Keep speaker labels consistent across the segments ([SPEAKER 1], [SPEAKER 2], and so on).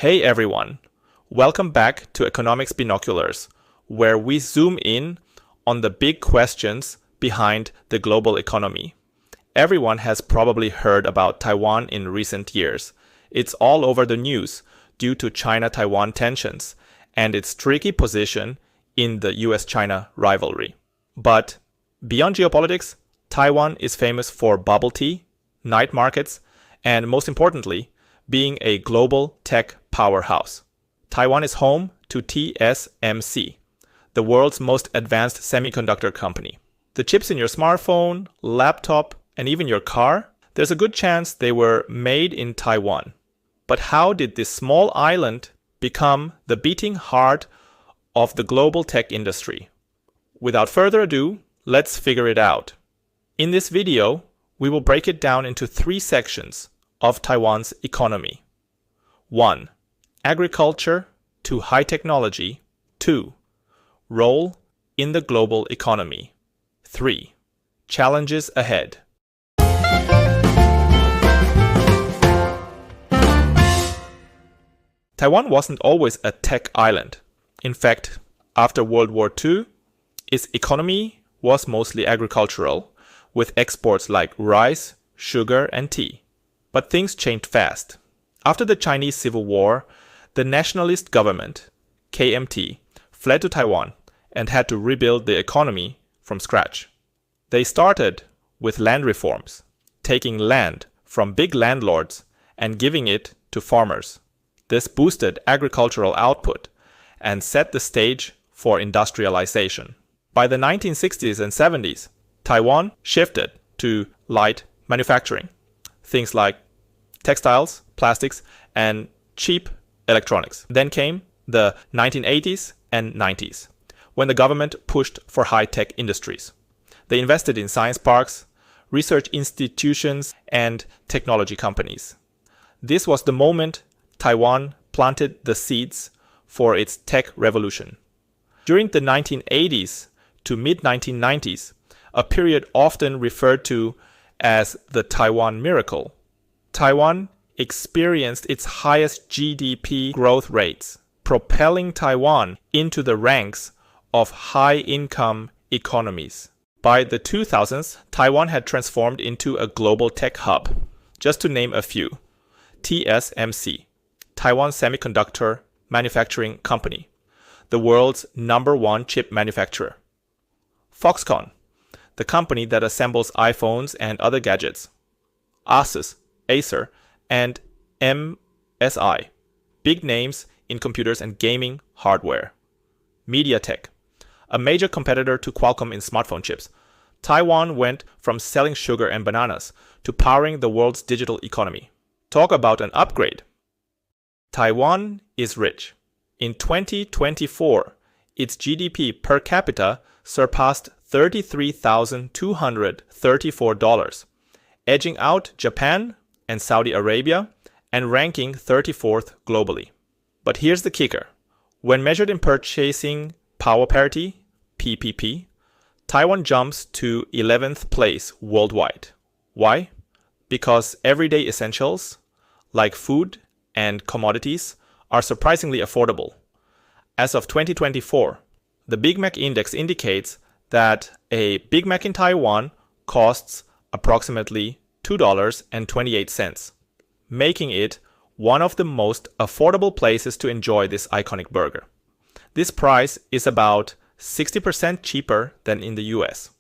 [SPEAKER 1] Hey everyone, welcome back to Economics Binoculars, where we zoom in on the big questions behind the global economy. Everyone has probably heard about Taiwan in recent years. It's all over the news due to China-Taiwan tensions and its tricky position in the U.S. China rivalry. But beyond geopolitics, Taiwan is famous for bubble tea, night markets, and most importantly, being a global tech powerhouse. Taiwan is home to TSMC, the world's most advanced semiconductor company. The chips in your smartphone, laptop, and even your car, there's a good chance they were made in Taiwan. But how did this small island become the beating heart of the global tech industry? Without further ado, let's figure it out. In this video, we will break it down into three sections of Taiwan's economy. 1. Agriculture to high technology. 2. Role in the global economy. 3. Challenges ahead. Taiwan wasn't always a tech island. In fact, after World War II, its economy was mostly agricultural, with exports like rice, sugar, and tea. But things changed fast. After the Chinese Civil War, the nationalist government, KMT, fled to Taiwan and had to rebuild the economy from scratch. They started with land reforms, taking land from big landlords and giving it to farmers. This boosted agricultural output and set the stage for industrialization. By the 1960s and 70s, Taiwan shifted to light manufacturing, things like textiles, plastics, and cheap electronics. Then came the 1980s and 90s, when the government pushed for high-tech industries. They invested in science parks, research institutions, and technology companies. This was the moment Taiwan planted the seeds for its tech revolution. During the 1980s to mid-1990s, a period often referred to as the Taiwan miracle, Taiwan experienced its highest GDP growth rates, propelling Taiwan into the ranks of high-income economies. By the 2000s, Taiwan had transformed into a global tech hub. Just to name a few: TSMC, Taiwan Semiconductor Manufacturing Company, the world's #1 chip manufacturer; Foxconn, the company that assembles iPhones and other gadgets; Asus, Acer, and MSI, big names in computers and gaming hardware; MediaTek, a major competitor to Qualcomm in smartphone chips. Taiwan went from selling sugar and bananas to powering the world's digital economy. Talk about an upgrade. Taiwan is rich. In 2024, its GDP per capita surpassed $33,234, edging out Japan and Saudi Arabia and ranking 34th globally. But here's the kicker. When measured in purchasing power parity, PPP, Taiwan jumps to 11th place worldwide. Why? Because everyday essentials like food and commodities are surprisingly affordable. As of 2024, the Big Mac Index indicates that a Big Mac in Taiwan costs approximately $2.28, making it one of the most affordable places to enjoy this iconic burger. This price is about 60% cheaper than in the US.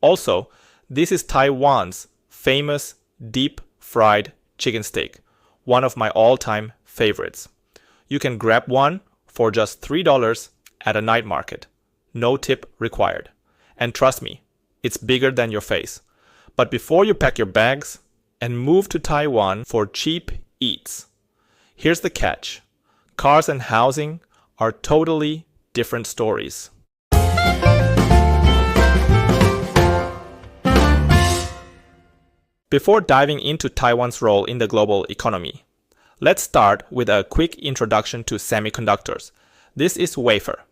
[SPEAKER 1] Also, this is Taiwan's famous deep-fried chicken steak, one of my all-time favorites. You can grab one for just $3 at a night market. No tip required. And trust me, it's bigger than your face. But before you pack your bags and move to Taiwan for cheap eats, here's the catch. Cars and housing are totally different stories. Before diving into Taiwan's role in the global economy, let's start with a quick introduction to semiconductors. This is wafer.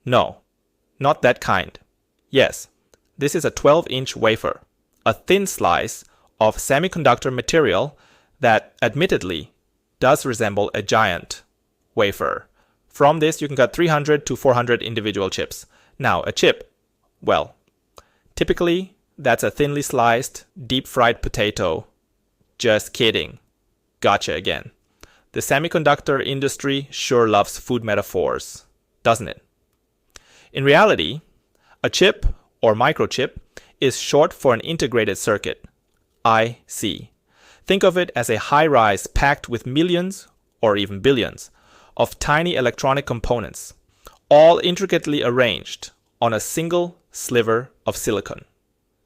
[SPEAKER 1] No, not that kind. Yes, this is a 12-inch wafer, a thin slice of semiconductor material that admittedly does resemble a giant wafer. From this, you can cut 300 to 400 individual chips. Now, a chip, well, typically that's a thinly sliced, deep-fried potato. Just kidding. Gotcha again. The semiconductor industry sure loves food metaphors, doesn't it? In reality, a chip or microchip is short for an integrated circuit, IC. Think of it as a high-rise packed with millions or even billions of tiny electronic components, all intricately arranged on a single sliver of silicon.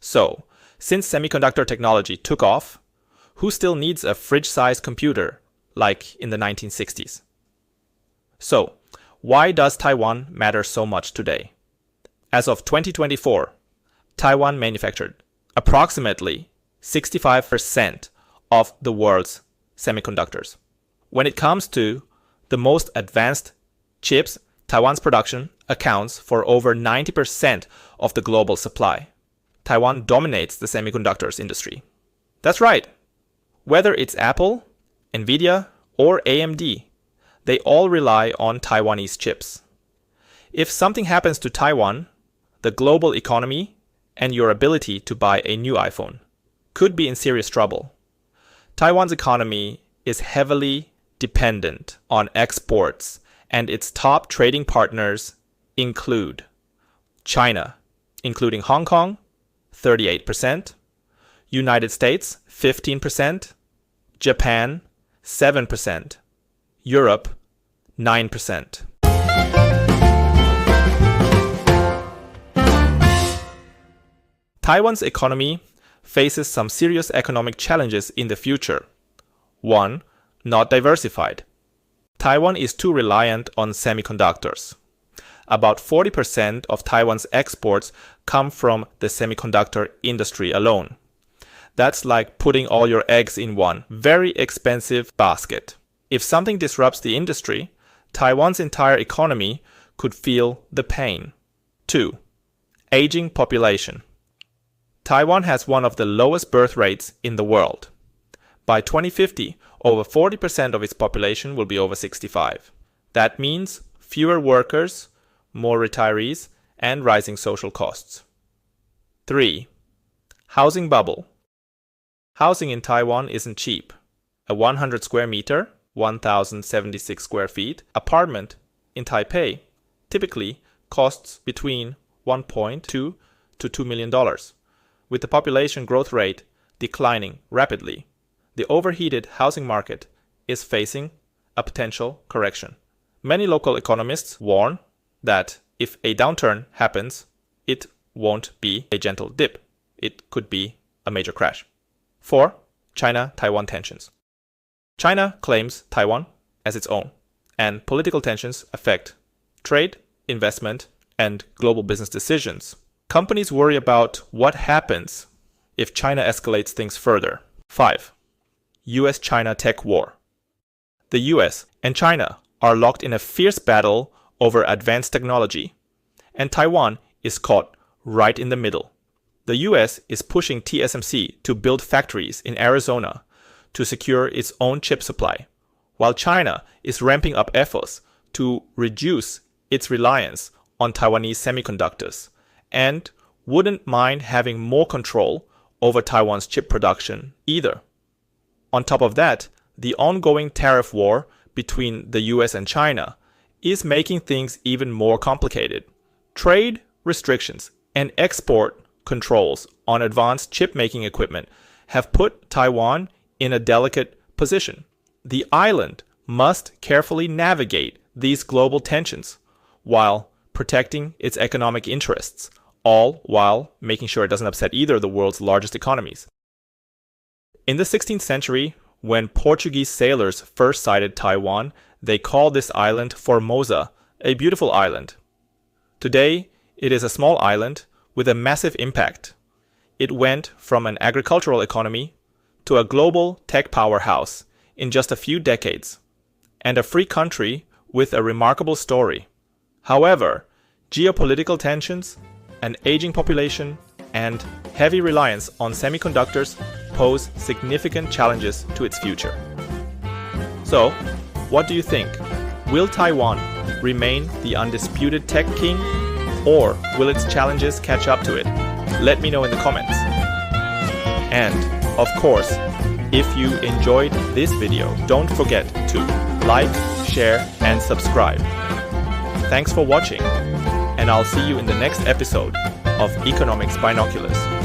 [SPEAKER 1] So, since semiconductor technology took off, who still needs a fridge-sized computer like in the 1960s? So, why does Taiwan matter so much today? As of 2024, Taiwan manufactured approximately 65% of the world's semiconductors. When it comes to the most advanced chips, Taiwan's production accounts for over 90% of the global supply. Taiwan dominates the semiconductors industry. That's right. Whether it's Apple, Nvidia, or AMD, they all rely on Taiwanese chips. If something happens to Taiwan, the global economy and your ability to buy a new iPhone could be in serious trouble. Taiwan's economy is heavily dependent on exports, and its top trading partners include China, including Hong Kong, 38%, United States, 15%, Japan, 7%, Europe, 9%. Taiwan's economy faces some serious economic challenges in the future. 1. Not diversified. Taiwan is too reliant on semiconductors. About 40% of Taiwan's exports come from the semiconductor industry alone. That's like putting all your eggs in one very expensive basket. If something disrupts the industry, Taiwan's entire economy could feel the pain. 2. Aging population. Taiwan has one of the lowest birth rates in the world. By 2050, over 40% of its population will be over 65. That means fewer workers, more retirees, and rising social costs. 3. Housing bubble. Housing in Taiwan isn't cheap. A 100 square meter, 1,076 square feet apartment in Taipei typically costs between $1.2 to $2 million. With the population growth rate declining rapidly, the overheated housing market is facing a potential correction. Many local economists warn that if a downturn happens, it won't be a gentle dip. It could be a major crash. 4. China-Taiwan tensions. China claims Taiwan as its own, and political tensions affect trade, investment, and global business decisions. Companies worry about what happens if China escalates things further. 5. U.S. China tech war. The U.S. and China are locked in a fierce battle over advanced technology, and Taiwan is caught right in the middle. The U.S. is pushing TSMC to build factories in Arizona to secure its own chip supply, while China is ramping up efforts to reduce its reliance on Taiwanese semiconductors and wouldn't mind having more control over Taiwan's chip production either. On top of that, the ongoing tariff war between the US and China is making things even more complicated. Trade restrictions and export controls on advanced chip-making equipment have put Taiwan in a delicate position. The island must carefully navigate these global tensions while protecting its economic interests, all while making sure it doesn't upset either of the world's largest economies. In the 16th century, when Portuguese sailors first sighted Taiwan, they called this island Formosa, a beautiful island. Today, it is a small island with a massive impact. It went from an agricultural economy to a global tech powerhouse in just a few decades, and a free country with a remarkable story. However, geopolitical tensions, an aging population, and heavy reliance on semiconductors pose significant challenges to its future. So, what do you think? Will Taiwan remain the undisputed tech king, or will its challenges catch up to it? Let me know in the comments. And, of course, if you enjoyed this video, don't forget to like, share, and subscribe. Thanks for watching, and I'll see you in the next episode of Economics Binoculars.